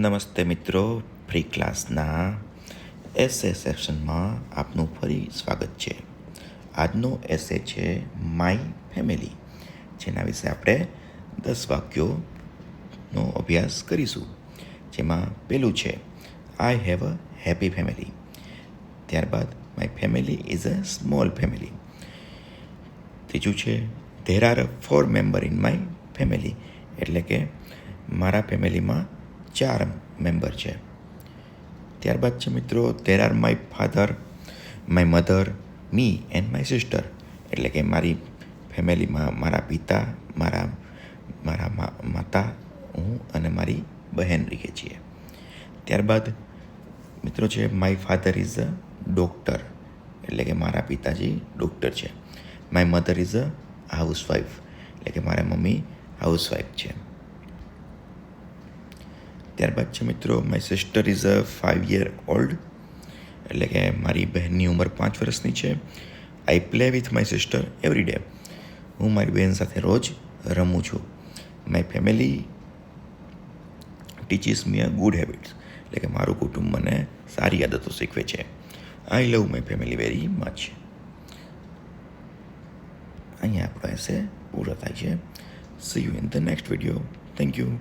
નમસ્તે મિત્રો, ફ્રી ક્લાસના એસે સેક્શનમાં આપનું ફરી સ્વાગત છે. આજનો એસે છે માય ફેમિલી, જેના વિશે આપણે 10 વાક્યોનો અભ્યાસ કરીશું. જેમાં પહેલું છે I have a happy family. ત્યારબાદ my family is a small family. ત્રીજું છે there are 4 member in my family, એટલે કે મારા ફેમિલીમાં 4 મેમ્બર છે. ત્યારબાદ છે મિત્રો there are my father, my mother, me and my sister, એટલે કે મારી ફેમિલીમાં મારા પિતા, મારા માતા, હું અને મારી બહેન રહીએ છીએ. ત્યારબાદ મિત્રો છે my father is a doctor, એટલે કે મારા પિતાજી ડૉક્ટર છે. My mother is a housewife, એટલે કે મારા મમ્મી હાઉસવાઈફ છે. ત્યારબાદ છે મિત્રો my sister is a 5 year old, એટલે કે મારી બહેનની ઉંમર 5 વર્ષની છે. I play with my sister every day, હું મારી બહેન સાથે રોજ રમું છું. My family teaches me a good habits, એટલે કે મારું કુટુંબ મને સારી આદતો શીખવે છે. I love my family very much. અહીંયા આપણો એસે પૂરો થાય છે. See you in the next video. Thank you.